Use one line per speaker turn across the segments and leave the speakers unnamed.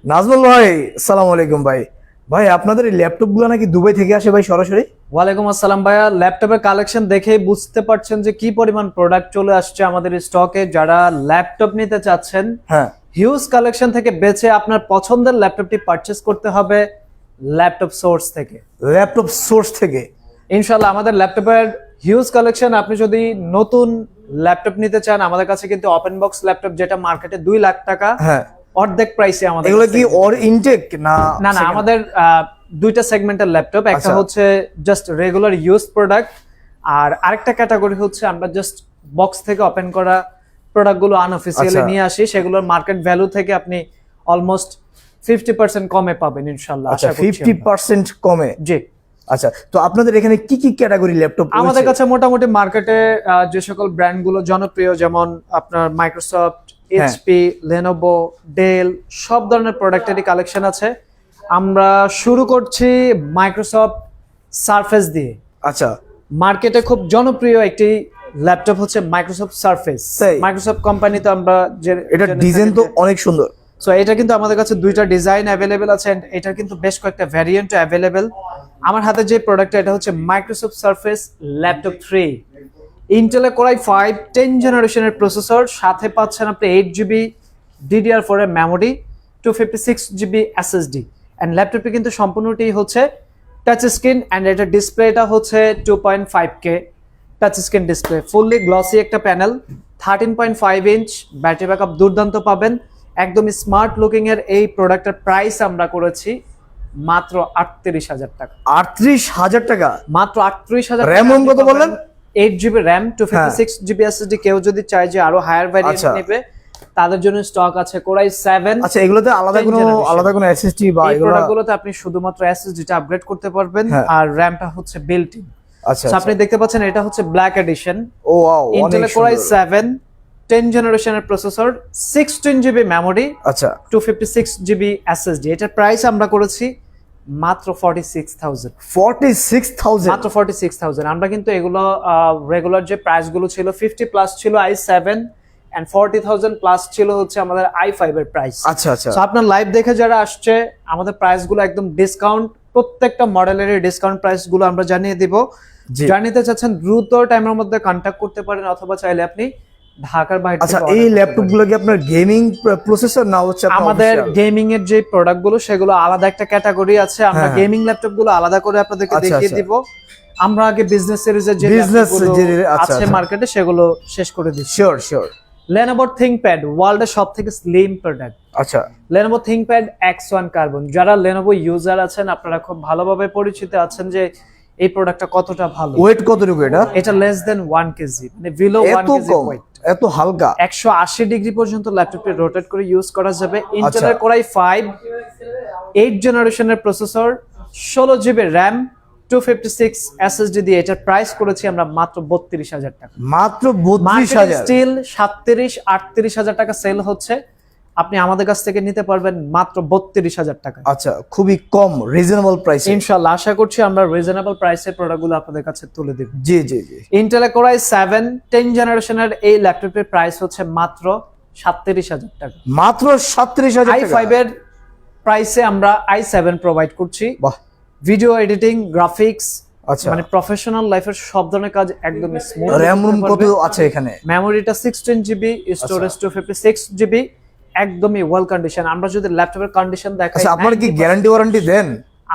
নাজমুল ভাই, আসসালামু আলাইকুম ভাই। ভাই আপনাদের এই ল্যাপটপ গুলো নাকি দুবাই থেকে আসে ভাই সরাসরি?
ওয়ালাইকুম আসসালাম ভাইয়া। ল্যাপটপের কালেকশন দেখেই বুঝতে পারছেন যে কি পরিমাণ প্রোডাক্ট চলে আসছে আমাদের স্টকে। যারা ল্যাপটপ নিতে চাচ্ছেন,
হ্যাঁ।
হিউজ কালেকশন থেকে বেছে আপনার পছন্দের ল্যাপটপটি পারচেস করতে হবে ল্যাপটপ সোর্স থেকে।
ল্যাপটপ সোর্স থেকে।
ইনশাল্লাহ আমাদের ল্যাপটপের হিউজ কালেকশন। আপনি যদি নতুন ল্যাপটপ নিতে চান, আমাদের কাছে কিন্তু ওপেন বক্স ল্যাপটপ যেটা মার্কেটে 2 লাখ টাকা,
হ্যাঁ।
অর্ধেক প্রাইসে আমাদের
এগুলো
কাছ
কি
থেকে
অর ইনটেক না?
না না, আমাদের দুইটা সেগমেন্টের ল্যাপটপ। একটা
আচ্ছা।
হচ্ছে জাস্ট রেগুলার ইউজ প্রোডাক্ট, আর আরেকটা ক্যাটাগরি হচ্ছে আমরা জাস্ট বক্স থেকে ওপেন করা প্রোডাক্টগুলো আনঅফিসিয়ালি
আচ্ছা।
নিয়ে আসি। সেগুলোর মার্কেট ভ্যালু থেকে আপনি অলমোস্ট 50% কমে পাবেন ইনশাআল্লাহ,
আচ্ছা,
আশা করছি আমরা।
50% কমে।
জি।
আচ্ছা, তো আপনাদের এখানে কি কি ক্যাটাগরি ল্যাপটপ
আমাদের কাছে মোটামুটি মার্কেটে যে সকল ব্র্যান্ডগুলো জনপ্রিয়, যেমন আপনার মাইক্রোসফট, এইচপি, লেনোভো, ডেল, সব ধরনের প্রোডাক্টেরই কালেকশন আছে। আমরা শুরু করছি মাইক্রোসফট সারফেস দিয়ে।
আচ্ছা।
মার্কেটে খুব জনপ্রিয় একটি ল্যাপটপ হচ্ছে মাইক্রোসফট সারফেস।
তাই?
মাইক্রোসফট কোম্পানি তো আমরা যে
এটা ডিজাইন তো অনেক সুন্দর।
সো এটা কিন্তু আমাদের কাছে দুইটা ডিজাইন অ্যাভেলেবেল আছে, and এটার কিন্তু বেশ কয়েকটা ভ্যারিয়েন্ট অ্যাভেলেবেল। আমার হাতে যে প্রোডাক্টটা, এটা হচ্ছে মাইক্রোসফট সারফেস ল্যাপটপ 3, ইন্টেলের কোরাই 5 10 জেনারেশনের প্রসেসর, সাথে পাচ্ছেন আপনি 8 জিবি DDR4 এর মেমোরি, 256 জিবি এসএসডি। অ্যান্ড ল্যাপটপটি কিন্তু সম্পূর্ণটি হচ্ছে টাচ স্ক্রিন, অ্যান্ড এটার ডিসপ্লেটা হচ্ছে 2.5K touch screen display, fully glossy একটা প্যানেল, 13.5 ইঞ্চ, ব্যাটারি ব্যাকআপ দুর্দান্ত পাবেন। একদম স্মার্ট লুকিং এর এই প্রোডাক্টের প্রাইস আমরা করেছি মাত্র 38,000 টাকা।
38,000 টাকা?
মাত্র 38,000।
RAM কত বললেন?
8 জিবি র্যাম, 256 জিবি এসএসডি। কেউ যদি চায় যে আরো হায়ার ভ্যারিয়েন্ট
আচ্ছা।
নেবে, তাদের জন্য স্টক আছে কোরাই 7।
আচ্ছা, এগুলোতে আলাদা
10
কোনো
generation।
এসএসডি বা
এই
এগুলো?
প্রোডাক্টগুলোতে আপনি শুধুমাত্র এসএসডিটা আপগ্রেড করতে পারবেন,
হ্যাঁ।
আর র্যামটা হচ্ছে বিল্ট ইন।
আচ্ছা।
সো আপনি দেখতে পাচ্ছেন এটা হচ্ছে ব্ল্যাক এডিশন।
ও ওয়াও, অনেক
ইন্টেলের কোরাই
সুন্দর।
7 10 জেনারেশনের প্রসেসর, 16 জিবি মেমোরি,
আচ্ছা।
256 জিবি এসএসডি। এটার প্রাইস আমরা করেছি মাত্র 46,000।
46,000?
মাত্র 46,000। আমরা কিন্তু এগুলো রেগুলার যে প্রাইস গুলো ছিল 50+ ছিল i7, এন্ড 40,000 প্লাস ছিল হচ্ছে আমাদের i5 এর প্রাইস।
আচ্ছা আচ্ছা।
সো আপনার লাইভ দেখে যারা আসছে, আমাদের প্রাইস গুলো একদম ডিসকাউন্ট, প্রত্যেকটা মডেলের ডিসকাউন্ট প্রাইস গুলো আমরা জানিয়ে দিব।
জি।
জানিতে চাচ্ছেন দ্রুত টাইমের মধ্যে কন্ট্যাক্ট করতে পারেন, অথবা চাইলে আপনি ঢাকার বাইরে
আচ্ছা,
থেকে
এই
order করতে
ল্যাপটপ
পারেন।
গুলো কি আপনার গেমিং প্রসেসর না হচ্ছে আপনার
আমাদের
official?
গেমিং এর যে প্রোডাক্ট গুলো সেগুলো আলাদা একটা ক্যাটাগরি আছে। আমরা
হ্যাঁ।
গেমিং ল্যাপটপ গুলো আলাদা করে আপনাদেরকে
আচ্ছা,
দেখিয়ে
আচ্ছা।
দিব। আমরা আগে বিজনেস সিরিজের যে
Business
ল্যাপটপগুলো
series, আচ্ছা,
আছে
আচ্ছা।
মার্কেটে সেগুলো শেষ করে দিচ্ছি।
Sure sure.
Lenovo ThinkPad ওয়ার্ল্ডের সবথেকে স্লিম প্রোডাক্ট।
আচ্ছা।
Lenovo ThinkPad X1 carbon. যারা Lenovo ইউজার আছেন, আপনারা খুব ভালোভাবে পরিচিত আছেন যে এই প্রোডাক্টটা কতটা ভালো।
ওয়েট কতটুকু এটা?
এটা লেস দেন 1 কেজি, মানে বিলো 1
এত
কেজি
কম,
ওয়েট।
এত হালকা?
180 ডিগ্রি পর্যন্ত ল্যাপটপটি রোটেট করে ইউজ করা যাবে। ইন্টেলের কোরাই 5 8 জেনারেশনের প্রসেসর, 16 জিবি র্যাম, 256 এসএসডি দিয়ে এটার প্রাইস করেছি আমরা মাত্র 32,000 টাকা।
মাত্র
মার্কেটে
32,000?
স্টিল 37-38,000 টাকা সেল হচ্ছে, আপনি আমাদের কাছ থেকে নিতে পারবেন মাত্র 32,000 টাকা।
আচ্ছা, খুবই কম, রিজনেবল প্রাইস।
ইনশাআল্লাহ আশা করছি আমরা রিজনেবল প্রাইসে প্রোডাক্টগুলো আপনাদের কাছে তুলে দেব।
জি জি জি।
ইন্টেলের কোরাই 7 10 জেনারেশনের এই ল্যাপটপের প্রাইস হচ্ছে মাত্র 37,000 টাকা।
মাত্র 37,000 টাকা?
i5 এর প্রাইসে আমরা i7 প্রোভাইড করছি।
বাহ।
ভিডিও এডিটিং, গ্রাফিক্স,
আচ্ছা।
মানে প্রফেশনাল লাইফের সব ধরনের কাজ একদম স্মুথ।
র‍্যাম রুম কত আছে এখানে?
মেমোরিটা 16 জিবি, স্টোরেজ 256 জিবি, একদমই ওয়েল কন্ডিশন। আমরা যদি ল্যাপটপের কন্ডিশন দেখাই,
আচ্ছা, আপনারা কি গ্যারান্টি ওয়ারেন্টি দেন?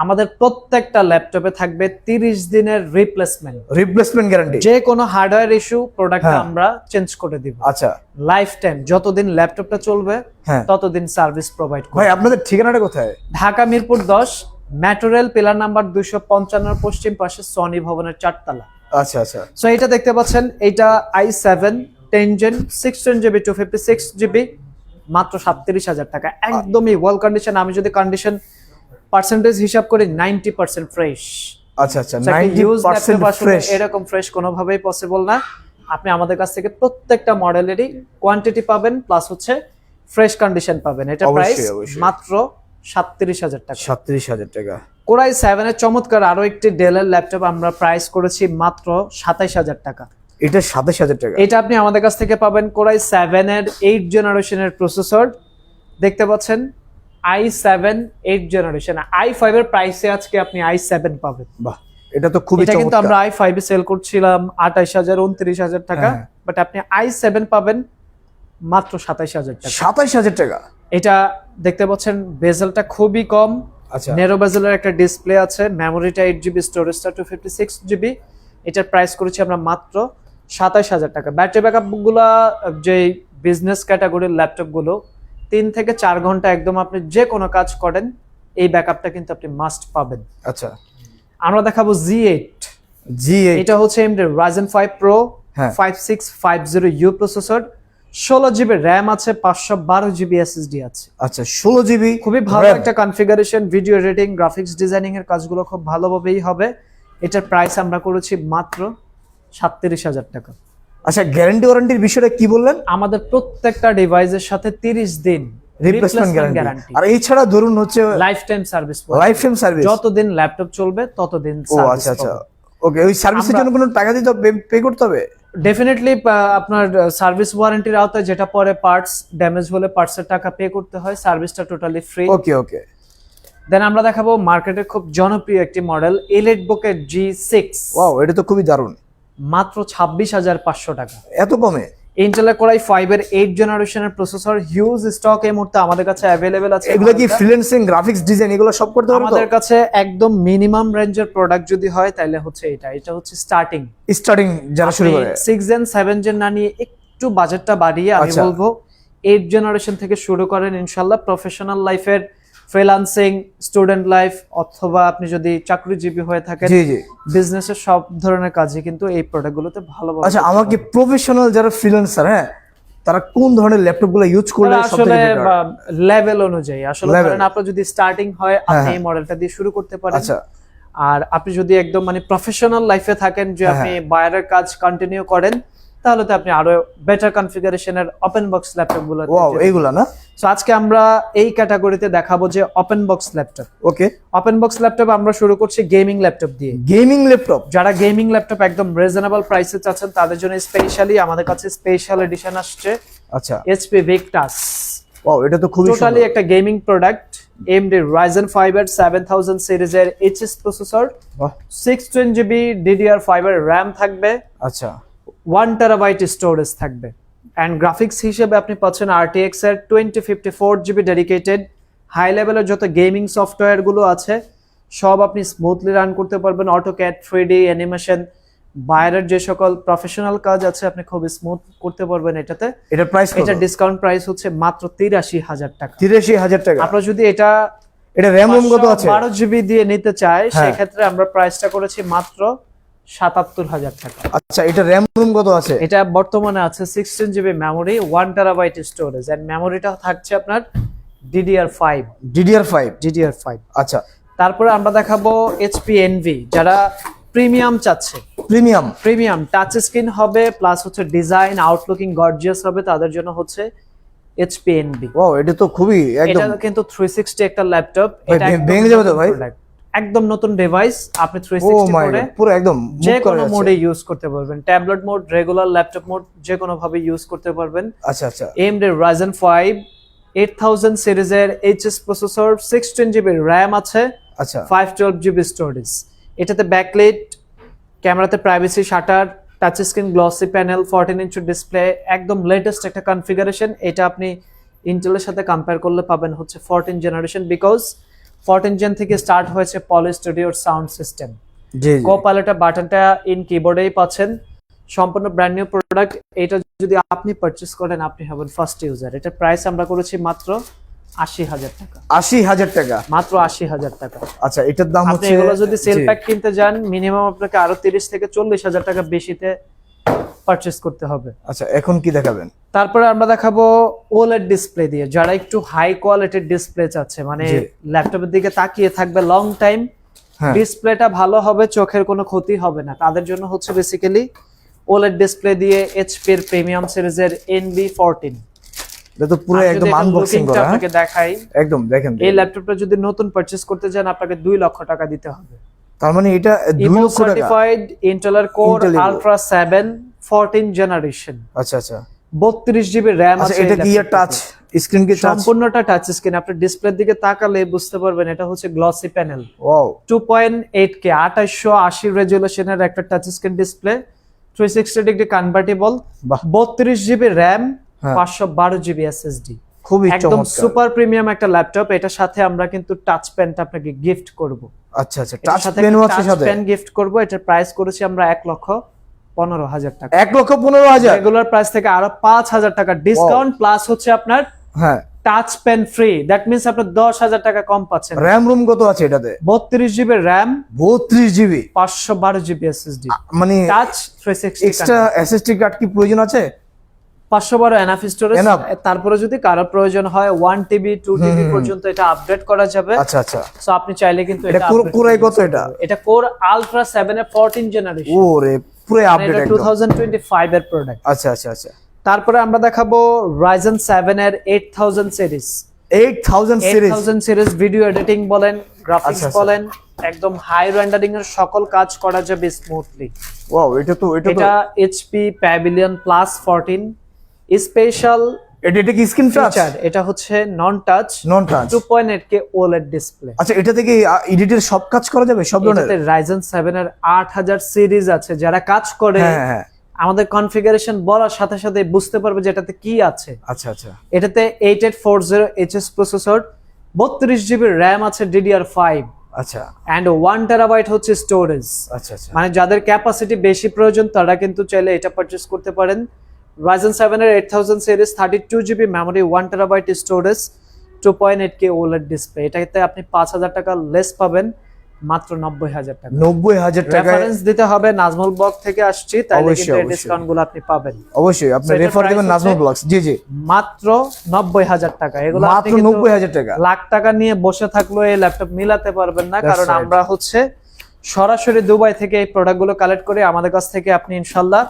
আমাদের প্রত্যেকটা ল্যাপটপে থাকবে 30 দিনের রিপ্লেসমেন্ট।
Replacement guarantee?
যে কোনো হার্ডওয়্যার ইস্যু প্রোডাক্টটা
হ্যাঁ।
আমরা চেঞ্জ করে দিব।
আচ্ছা।
লাইফ টাইম, যতদিন ল্যাপটপটা চলবে
হ্যাঁ।
ততদিন সার্ভিস প্রোভাইড করব।
ভাই, আপনাদের ঠিকানাটা কোথায়?
Dhaka Mirpur 10, metro rail pillar number 255 পশ্চিম পাশে সনি ভবনের 4 তলা।
আচ্ছা আচ্ছা।
সো এটা দেখতে পাচ্ছেন, এটা i7 10 জেন 16 জিবি 256 জিবি, মাত্র 37,000 টাকা, একদমই ওয়েল কন্ডিশন। আমি যদি কন্ডিশন পার্সেন্টেজ হিসাব করি 90% ফ্রেশ।
আচ্ছা আচ্ছা, 90% ফ্রেশ?
এরকম ফ্রেশ কোনোভাবেই পসিবল না। আপনি আমাদের কাছ থেকে প্রত্যেকটা মডেলেরই কোয়ান্টিটি পাবেন, প্লাস হচ্ছে ফ্রেশ কন্ডিশন পাবেন। এটা প্রাইস
অবশ্যই, অবশ্যই।
মাত্র 37,000 টাকা।
37,000 টাকা।
কোরাই 7 এর চমৎকার আরো একটি ডেলের ল্যাপটপ আমরা প্রাইস করেছি মাত্র 27,000 টাকা।
এটা 27,000 টাকা?
এটা আপনি আমাদের কাছ থেকে পাবেন কোরাই 7 এর 8 জেনারেশনের প্রসেসর, দেখতে পাচ্ছেন i7 8 জেনারেশন, i5 এর প্রাইসে আজকে আপনি i7 পাবেন।
বাহ, এটা তো খুবই
এটা কিন্তু
চমৎকার।
আমরা i5 এ সেল করছিলাম 28000 29000 টাকা,
হ্যাঁ।
বাট আপনি i7 পাবেন মাত্র 27000 টাকা।
27000 টাকা।
এটা দেখতে পাচ্ছেন বেজেলটা খুবই কম,
আচ্ছা,
নেরো বেজেলের একটা ডিসপ্লে আছে, মেমোরিটা 8GB, স্টোরেজটা 256GB। এটার প্রাইস করেছি আমরা মাত্র 27000 টাকা। ব্যাটারি ব্যাকআপ গুলা যে বিজনেস ক্যাটাগরির ল্যাপটপ গুলো 3 থেকে 4 ঘন্টা একদম আপনি যে কোনো কাজ করেন এই ব্যাকআপটা কিন্তু আপনি মাস্ট পাবেন।
আচ্ছা,
আমরা দেখাবো Z8।
G8
এটা হচ্ছে AMD Ryzen 5 Pro
হ্যাঁ।
5650U প্রসেসর, 16GB RAM আছে, 512GB SSD আছে।
আচ্ছা, 16GB
খুবই ভালো একটা configuration, video editing, graphics designing এর কাজগুলো খুব ভালোভাবেই হবে। এটার প্রাইস আমরা করেছি মাত্র 37000 টাকা।
আচ্ছা, গ্যারান্টি ওয়ারেন্টির বিষয়টা কি বললেন?
আমাদের প্রত্যেকটা ডিভাইসের সাথে 30 দিন
রিপ্লেসমেন্ট গ্যারান্টি,
গ্যারান্টি,
আর এছাড়া ধরুন হচ্ছে
life time service,
life time service.
যতদিন ল্যাপটপ চলবে ততদিন
ও
সার্ভিস।
আচ্ছা আচ্ছা, ওকে। ওই সার্ভিসের জন্য কোনো টাকা দিতে পে করতে হবে?
ডেফিনেটলি আপনার সার্ভিস ওয়ারেন্টির আওতায় যেটা পরে পার্টস ড্যামেজ হলে পার্টসের টাকা পে করতে হয়, সার্ভিসটা টোটালি ফ্রি।
ওকে ওকে।
দেন আমরা দেখাবো মার্কেটের খুব জনপ্রিয় একটি মডেল এলিটবুকের G6।
ওয়াও, এটা তো খুবই দারুণ।
মাত্র 26500 টাকা।
এত কমে?
ইন্টেলের কোরাই 5 এর 8 জেনারেশনের প্রসেসর, হিউজ স্টক এই মুহূর্তে আমাদের কাছে অ্যাভেলেবেল আছে।
এগুলো কি ফ্রিল্যান্সিং, গ্রাফিক্স ডিজাইন এগুলো সব করতে পারবে তো?
আমাদের কাছে একদম মিনিমাম রেঞ্জের প্রোডাক্ট যদি হয় তাহলে হচ্ছে এটা হচ্ছে স্টার্টিং
যারা শুরু করে
6 জেন 7 জেন না নিয়ে একটু বাজেটটা বাড়িয়ে আমি
আচ্ছা।
বলবো 8 জেনারেশন থেকে শুরু করেন, ইনশাআল্লাহ প্রফেশনাল লাইফের, ফ্রিল্যান্সিং, স্টুডেন্ট লাইফ, অথবা আপনি যদি চাকরিজীবী হয়ে থাকেন,
জি জি।
বিজনেসের সব ধরনের কাজে কিন্তু এই প্রোডাক্টগুলোতে ভালোভাবে।
আচ্ছা, আমাকে প্রফেশনাল যারা ফ্রিল্যান্সার, হ্যাঁ, তারা কোন ধরনের ল্যাপটপগুলো ইউজ করলে
আসলে
সবথেকে বেটার?
লেভেল অনুযায়ী আসলে
Level।
ধরেন আপনার যদি স্টার্টিং হয় আপনি
হ্যাঁ।
এই মডেলটা দিয়ে শুরু করতে পারেন।
আচ্ছা,
আর আপনি যদি একদম মানে প্রফেশনাল লাইফে থাকেন যে
হ্যাঁ,
আপনি বায়ারের কাজ কন্টিনিউ করেন, তাহলে তো আপনি আরো বেটার কনফিগারেশনের ওপেন বক্স ল্যাপটপ গুলো।
ওয়াও, এইগুলা না?
সো আজকে আমরা এই ক্যাটাগরিতে দেখাবো যে ওপেন বক্স ল্যাপটপ।
ওকে।
ওপেন বক্স ল্যাপটপ আমরা শুরু করছি গেমিং ল্যাপটপ দিয়ে।
Gaming laptop?
যারা গেমিং ল্যাপটপ একদম রিজনেবল প্রাইসে চাচ্ছেন তাদের জন্য স্পেশালি আমাদের কাছে স্পেশাল এডিশন আসছে
আচ্ছা,
HP Victus।
ওয়াও, এটা তো খুবই
টোটালি
সুন্দর।
একটা গেমিং প্রোডাক্ট, AMD Ryzen 5 এর 7000 সিরিজের HS প্রসেসর,
বাহ,
620GB DDR5 এর RAM থাকবে,
আচ্ছা
1 টেরাবাইট স্টোরেজ থাকবে, এন্ড গ্রাফিক্স হিসেবে আপনি পাচ্ছেন RTX এর 2054GB ডেডিকেটেড। হাই লেভেলের যত গেমিং সফটওয়্যার গুলো আছে সব আপনি স্মুথলি রান করতে পারবেন, অটোক্যাড, 3D অ্যানিমেশন, বাইরের যে সকল প্রফেশনাল কাজ আছে আপনি খুব স্মুথ করতে পারবেন এটাতে।
এটার প্রাইস কত?
এটা ডিসকাউন্ট প্রাইস হচ্ছে মাত্র 83000 টাকা।
83000 টাকা?
আপনারা যদি এটা
র্যাম রোম কত আছে?
12GB দিয়ে নিতে চাই
হ্যাঁ।
সেই ক্ষেত্রে আমরা প্রাইসটা করেছি মাত্র 77000 টাকা।
আচ্ছা, এটা র্যাম রোম কত আছে?
এটা বর্তমানে আছে 16GB memory, 1 terabyte storage, and মেমোরিটা থাকছে আপনার DDR5।
DDR5। আচ্ছা,
তারপরে আমরা দেখাবো HP Envy, যারা প্রিমিয়াম চাচ্ছে, প্রিমিয়াম টাচ স্ক্রিন হবে প্লাস হচ্ছে ডিজাইন আউটলুকিং গর্জিয়াস হবে, তাদের জন্য হচ্ছে HP Envy।
ওয়াও, এটা তো খুবই একদম।
এটা কিন্তু 360 একটা ল্যাপটপ,
ভাই,
এটা একদম
ভেঙে যাবে তো ভাই?
product, একদম নতুন ডিভাইস, আপনি
ও
360
মাই
করে
গড, পুরো একদম
যে
মুভ করে
কোনো
যাচ্ছে।
মোডে ইউজ করতে পারবেন, tablet mode, regular laptop mode, যে কোনো ভাবে ইউজ করতে পারবেন।
আচ্ছা আচ্ছা,
AMD Ryzen 5 8000 সিরিজের HS প্রসেসর, 16GB RAM আছে,
আচ্ছা
512GB স্টোরেজ। এটাতে ব্যাকলাইট, ক্যামেরাতে privacy shutter, touch screen, glossy panel, 14 inch display, একদম লেটেস্ট একটা কনফিগারেশন। এটা আপনি ইন্টেলের সাথে কম্পেয়ার করলে পাবেন হচ্ছে 14 জেনারেশন, বিকজ 14 জেন থেকে স্টার্ট হয়েছে পলি স্টুডিওর সাউন্ড সিস্টেম।
জি জি।
কোপাইলটের বাটনটা ইন কিবোর্ডেই পাচ্ছেন, সম্পূর্ণ ব্র্যান্ড নিউ প্রোডাক্ট। এটা যদি আপনি পারচেজ করেন আপনি হবেন ফার্স্ট ইউজার। এটার প্রাইস আমরা করেছি মাত্র 80000 টাকা।
80000 টাকা?
মাত্র 80000 টাকা।
আচ্ছা, এটার দাম
আপনি
হচ্ছে,
এগুলো যদি সেল
জি।
প্যাক কিনতে যান মিনিমাম আপনাকে আরো 30 থেকে 40000 টাকা বেশিতে পারচেজ করতে হবে।
আচ্ছা, এখন কি দেখাবেন?
তারপরে আমরা দেখাবো OLED ডিসপ্লে দিয়ে, যারা একটু হাই কোয়ালিটির ডিসপ্লে চাচ্ছে, মানে
জি।
ল্যাপটপের দিকে তাকিয়ে থাকবে লং টাইম,
হ্যাঁ।
ডিসপ্লেটা ভালো হবে, চোখের কোনো ক্ষতি হবে না, তাদের জন্য হচ্ছে বেসিক্যালি OLED ডিসপ্লে দিয়ে HP এর প্রিমিয়াম সিরিজের NV14।
এটা তো পুরো একদম আনবক্সিং করা, হ্যাঁ?
আপনাকে দেখাই,
একদম দেখেন।
এই ল্যাপটপটা যদি নতুন পারচেজ করতে যান আপনাকে 2 লক্ষ টাকা দিতে হবে।
তার মানে এটা 2 লক্ষ টাকা?
সার্টিফাইড ইন্টেলের core
Intel Evo।
Ultra 7 14 generation,
আচ্ছা আচ্ছা।
32GB RAM
আচ্ছা,
আছে।
এটা কি ইয়ার টাচ স্ক্রিন কি টাচ?
সম্পূর্ণটা টাচ স্ক্রিন। আপনি ডিসপ্লের দিকে তাকালে বুঝতে পারবেন এটা হচ্ছে গ্লসি প্যানেল।
ওয়াও
2.8K 2880 রেজুলেশনের একটা touch screen display, 360 degree convertible,
বাহ
32 জিবি র্যাম,
হ্যাঁ।
512 জিবি এসএসডি।
খুবই
একদম
চমৎকার।
সুপার প্রিমিয়াম একটা ল্যাপটপ। এটার সাথে আমরা কিন্তু টাচ পেনটা আপনাকে গিফট করব।
আচ্ছা আচ্ছা, টাচ পেনও আছে সাথে?
পেন গিফট করব। এটার প্রাইস করেছি আমরা 1,15,000 টাকা।
1,15,000
রেগুলার প্রাইস থেকে আরো 5,000 টাকা ডিসকাউন্ট, প্লাস হচ্ছে আপনার
হ্যাঁ।
Touch pen free. That means আপনি 10,000 টাকা কম পাচ্ছেন।
র‍্যাম রুম কত আছে এটাতে?
32 GB RAM,
32 GB,
512 GB SSD,
মানে
টাচ 360
এক্সট্রা এসএসডি কার্ড কি প্রয়োজন আছে?
512 এনাফ স্টোরেজ।
Enough?
তারপরে যদি কারো প্রয়োজন হয় 1 টিবি 2 টিবি পর্যন্ত এটা আপডেট করা যাবে।
আচ্ছা আচ্ছা,
সো আপনি চাইলে কিন্তু
এটা কোরাই কত এটা?
এটা কোর আলট্রা 7 এর 14 জেনারেশন।
ওরে পুরো আপডেট
এটা
একদম।
2025 এর প্রোডাক্ট।
আচ্ছা আচ্ছা আচ্ছা,
তারপরে আমরা দেখাবো Ryzen 7 এর 8000 series.
8000 series.
8000 series video editing বলেন, গ্রাফিক্স
আচ্ছা, আচ্ছা।
বলেন, একদম হাই রেন্ডারিং এর সকল কাজ করা যাবে স্মুথলি।
ওয়াও, এটা তো
এটা HP Pavilion Plus 14 স্পেশাল
এটা কি স্ক্রিন টাচ?
ফিচার। এটা হচ্ছে নন টাচ,
নন টাচ।
2.8K OLED display.
আচ্ছা, এটা থেকে এডিটের সব কাজ করা যাবে সব ধরনের?
এটাতে Ryzen 7 এর 8000 সিরিজ আছে। যারা কাজ করে
হ্যাঁ হ্যাঁ,
আমাদের কনফিগারেশন বলার সাথে সাথে বুঝতে পারবে যে এটাতে কি আছে।
আচ্ছা আচ্ছা,
এটাতে 8840HS প্রসেসর, 32 জিবি র্যাম আছে DDR5,
আচ্ছা
এন্ড 1 টেরাবাইট হচ্ছে স্টোরেজ।
আচ্ছা আচ্ছা,
মানে যাদের ক্যাপাসিটি বেশি প্রয়োজন তারা কিন্তু চাইলে এটা পারচেজ করতে পারেন। Ryzen 7 এর 8000 series, 32 GB memory, 1 terabyte storage, 2.8K OLED display. এটাতে আপনি 5000 টাকা লেস পাবেন, মাত্র 90,000 টাকা।
90,000 টাকা।
রেফারেন্স দিতে হবে নাজমুল ব্লগ থেকে আসছি, তাইলে
অবশ্যই,
কিন্তু এই
অবশ্যই।
ডিসকাউন্ট গুলো আপনি পাবেন।
অবশ্যই আপনি
So, এটার
রেফার দিবেন
price
নাজমুল
হচ্ছে
ব্লগস। জি জি,
মাত্র 90,000 টাকা। এগুলো আপনি
মাত্র
কিন্তু
90,000 টাকা।
লাখ টাকা নিয়ে বসে থাকলেও এই ল্যাপটপ মিলাতে পারবেন না,
That's
কারণ
right.
আমরা হচ্ছে সরাসরি দুবাই থেকে এই প্রোডাক্টগুলো কালেক্ট করে আমাদের কাছ থেকে আপনি ইনশাল্লাহ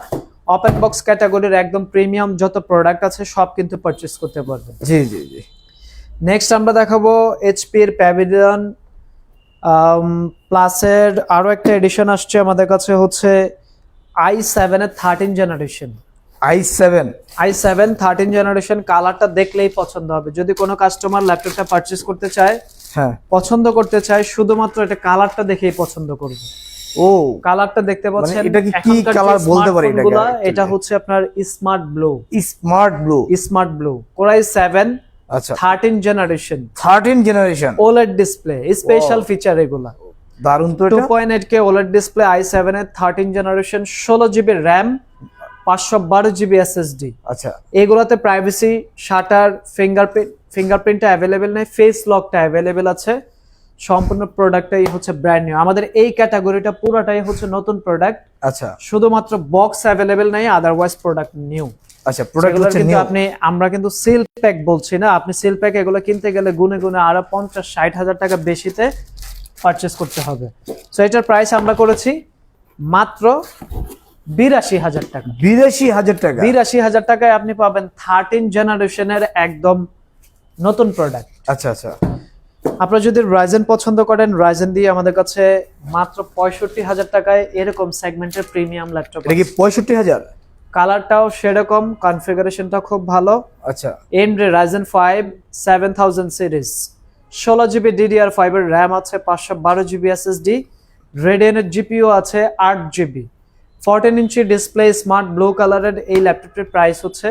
ওপেন বক্স ক্যাটাগরির একদম প্রিমিয়াম যত প্রোডাক্ট আছে সব কিন্তু পারচেজ করতে পারবেন।
জি জি জি।
নেক্সট আমরা দেখাবো এইচপি এর প্যাভিলিয়ন প্লাসের আরো একটা এডিশন আসছে আমাদের কাছে, হচ্ছে i7 এর 13 জেনারেশন।
i7
i7 13 generation. কালারটা দেখলেই পছন্দ হবে। যদি কোনো কাস্টমার ল্যাপটপটা পারচেজ করতে চায়,
হ্যাঁ,
পছন্দ করতে চায়, শুধুমাত্র এটা কালারটা দেখেই পছন্দ করবে।
ও
কালারটা দেখতে পাচ্ছেন,
এটা কি
এখনকার
কালার
যে
বলতে পারি
স্মার্টফোনগুলো,
এটাকে?
এটা হচ্ছে আপনার smart blue.
Smart blue.
Smart blue Core i7
আচ্ছা,
13 generation,
13 generation,
OLED display, special feature এগুলা।
দারুণ তো এটা।
2.8K OLED ডিসপ্লে, i7 এর 13 generation, 16 GB RAM, 512 GB SSD.
আচ্ছা,
এগুলাতে প্রাইভেসি, শাটার, ফিঙ্গারপ্রিন্টটা অ্যাভেলেবেল নেই, ফেস লকটা অ্যাভেলেবেল আছে। সম্পূর্ণ প্রোডাক্টটাই হচ্ছে ব্র্যান্ড নিউ। আমাদের এই ক্যাটাগরিটা পুরোটাই হচ্ছে নতুন প্রোডাক্ট।
আচ্ছা
শুধুমাত্র বক্স অ্যাভেলেবেল নাই, আদারওয়াইজ প্রোডাক্ট নিউ।
আচ্ছা, প্রোডাক্ট হচ্ছে
কিন্তু
নিউ।
আমরা কিন্তু সিল প্যাক বলছি না। আপনি সিল প্যাক এগুলো কিনতে গেলে গুনে গুনে আরো 50-60 হাজার টাকা বেশিতে পারচেজ করতে হবে। সো এটার প্রাইস আমরা করেছি মাত্র 82,000 টাকা।
82,000 টাকা।
82,000 টাকায় আপনি পাবেন 13 জেনারেশনের একদম নতুন প্রোডাক্ট।
আচ্ছা আচ্ছা,
আপনারা যদি রাইজেন পছন্দ করেন, রাইজেন দিয়ে আমাদের কাছে মাত্র 65,000 টাকায় এরকম সেগমেন্টের প্রিমিয়াম ল্যাপটপ।
এটা কি 65,000?
কালারটাও সেরকম, কনফিগারেশনটা খুব ভালো।
আচ্ছা,
AMD Ryzen 5 7000 series, 16 GB DDR5 এর র্যাম আছে, 512 জিবি SSD, Radeon এর GPU আছে 8 GB, 14 inch display, smart blue কালারের। এই ল্যাপটপটির প্রাইস হচ্ছে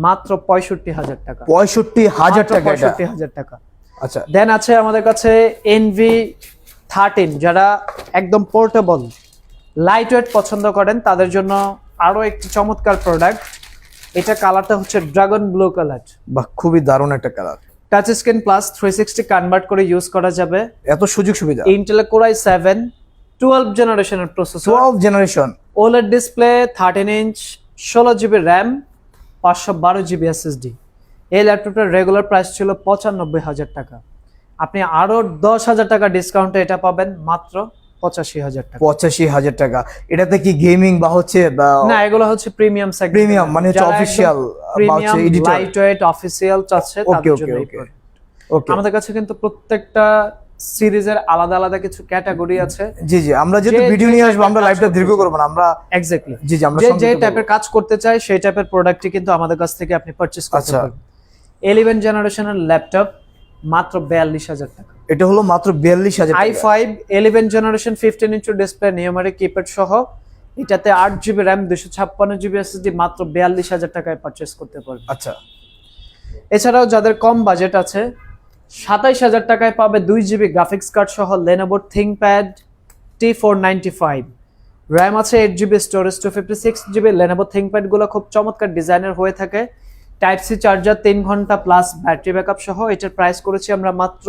মাত্র 65,000 টাকা।
65,000 টাকা এটা?
65,000 টাকা।
আচ্ছা,
দেন আছে আমাদের কাছে NV13, যারা একদম পোর্টেবল লাইট ওয়েট পছন্দ করেন তাদের জন্য আরো একটি চমৎকার প্রোডাক্ট। এটা কালারটা হচ্ছে ড্রাগন ব্লু কালার।
বাহ, খুবই দারুণ একটা colour.
Touch screen plus 360 convert করে ইউজ করা যাবে।
এত সুযোগ সুবিধা।
Intel Core i7 12 জেনারেশনের processor,
12 generation,
OLED display, 13 inch, 16 GB RAM, 512 GB SSD. এই ল্যাপটপটার রেগুলার প্রাইস ছিল 95,000 টাকা। আপনি আরো 10,000 টাকা ডিসকাউন্টে এটা পাবেন মাত্র 85,000 টাকা।
85,000 টাকা। এটাতে কি গেমিং বা হচ্ছে
না, এগুলো হচ্ছে প্রিমিয়াম সেগমেন্ট।
প্রিমিয়াম মানে হচ্ছে অফিশিয়াল বা হচ্ছে এডিটর?
লাইট ওয়েট অফিশিয়াল চাচ্ছে
ওকে
তাদের
ওকে
জন্য।
ওকে ওকে।
আমাদের কাছে কিন্তু প্রত্যেকটা সিরিজের আলাদা আলাদা কিছু ক্যাটাগরি আছে।
জি জি, আমরা যেহেতু
যে
ভিডিও নিয়ে আসবো, আমরা
টাইপের
লাইভটা
কাজ
দীর্ঘ
করতে
করব না। আমরা
এক্স্যাক্টলি
জি জি, আমরা
যে
সংক্ষিপ্ত
টাইপের
বলবো।
কাজ করতে চাই সেই টাইপের প্রোডাক্টই কিন্তু আমাদের কাছ থেকে আপনি পারচেজ করতে
আচ্ছা।
পারবেন। 11 জেনারেশনের ল্যাপটপ মাত্র 42,000 টাকা।
এটা হলো মাত্র 42,000 টাকা।
i5 11 generation 15 inch display numeric keypad সহ, এটাতে 8GB র্যাম 256GB SSD মাত্র 42,000 টাকায় পারচেস করতে পারবেন।
আচ্ছা,
এছাড়াও যাদের কম বাজেট আছে 27,000 টাকায় পাবে 2GB গ্রাফিক্স কার্ড সহ Lenovo ThinkPad T495, র্যাম আছে 8GB, storage 256GB। Lenovo ThinkPad গুলো খুব চমৎকার ডিজাইনের হয়ে থাকে, টাইপ সি চার্জার, 3 ঘন্টা প্লাস ব্যাটারি ব্যাকআপ সহ। এটার প্রাইস করেছি আমরা মাত্র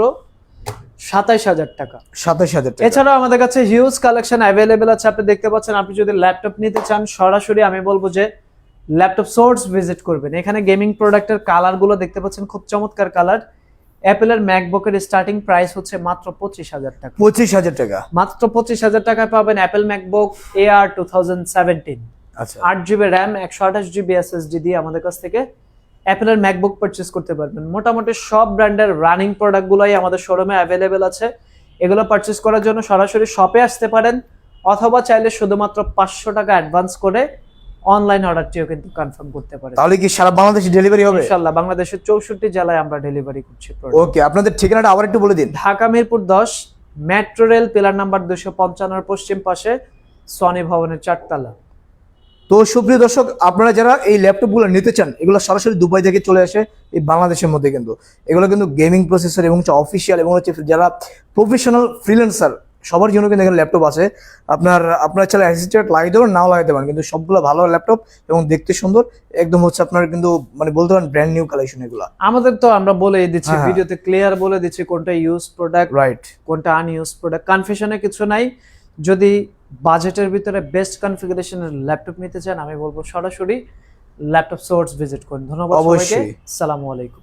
27,000 টাকা।
27,000 টাকা।
এছাড়াও আমাদের কাছে হিউজ কালেকশন অ্যাভেলেবেল আছে, আপনি দেখতে পাচ্ছেন। আপনি যদি ল্যাপটপ নিতে চান সরাসরি আমি বলবো যে ল্যাপটপ সোর্স ভিজিট করবেন। এখানে গেমিং প্রোডাক্টের কালার গুলো দেখতে পাচ্ছেন, খুব চমৎকার কালার। অ্যাপেলের ম্যাকবুকের স্টার্টিং প্রাইস হচ্ছে মাত্র 25,000 টাকা।
25,000 টাকা।
মাত্র 25,000 টাকায় পাবেন অ্যাপেল ম্যাকবুক এআর 2017।
আচ্ছা,
8GB র্যাম 128GB SSD দিয়ে আমাদের কাছ থেকে অ্যাপেলের ম্যাকবুক পারচেজ করতে পারবেন। মোটামুটি সব ব্র্যান্ডের রানিং প্রোডাক্টগুলোই আমাদের শোরুমে অ্যাভেলেবেল আছে। এগুলো পারচেজ করার জন্য সরাসরি শপে আসতে পারেন, অথবা চাইলে শুধুমাত্র 500 টাকা অ্যাডভান্স করে অনলাইন অর্ডারটিও কিন্তু কনফার্ম করতে পারেন।
তাহলে কি সারা বাংলাদেশে ডেলিভারি হবে?
ইনশাআল্লাহ বাংলাদেশের 64 জেলায় আমরা ডেলিভারি করছি।
ওকে, আপনাদের ঠিকানাটা আবার একটু বলে দিন।
Dhaka Mirpur 10, metro rail pillar number 255 পশ্চিম পাশে, সনি ভবনের 4 তলা।
তো সুপ্রিয় দর্শক, আপনারা যারা এই ল্যাপটপগুলো নিতে চান, এগুলো সরাসরি দুবাই থেকে চলে আসে এই বাংলাদেশের মধ্যে। কিন্তু এগুলো কিন্তু গেমিং প্রসেসর এবং হচ্ছে অফিসিয়াল এবং হচ্ছে যারা প্রফেশনাল ফ্রিল্যান্সার সবার জন্য কিন্তু এখানে ল্যাপটপ আছে। আপনার চাইলে অ্যাসিস্ট্যান্ট লাগাইতে পারেন, নাও লাগাইতে পারেন, কিন্তু সবগুলো ভালো ল্যাপটপ এবং দেখতে সুন্দর একদম হচ্ছে। আপনার কিন্তু মানে বলতে পারেন ব্র্যান্ড নিউ কালেকশন এগুলো।
আমাদের তো আমরা বলে দিচ্ছি
হ্যাঁ।
ভিডিওতে, ক্লিয়ার বলে দিচ্ছি কোনটা ইউজ প্রোডাক্ট,
রাইট,
কোনটা আনইউজ প্রোডাক্ট। কনফিউশনে কিছু নাই। যদি বাজেটের ভিতরে বেস্ট কনফিগারেশনের ল্যাপটপ নিতে চান, আমি বলবো সরাসরি ল্যাপটপ সোর্স ভিজিট করুন। ধন্যবাদ সবাইকে।
অবশ্যই।
আসসালামু আলাইকুম।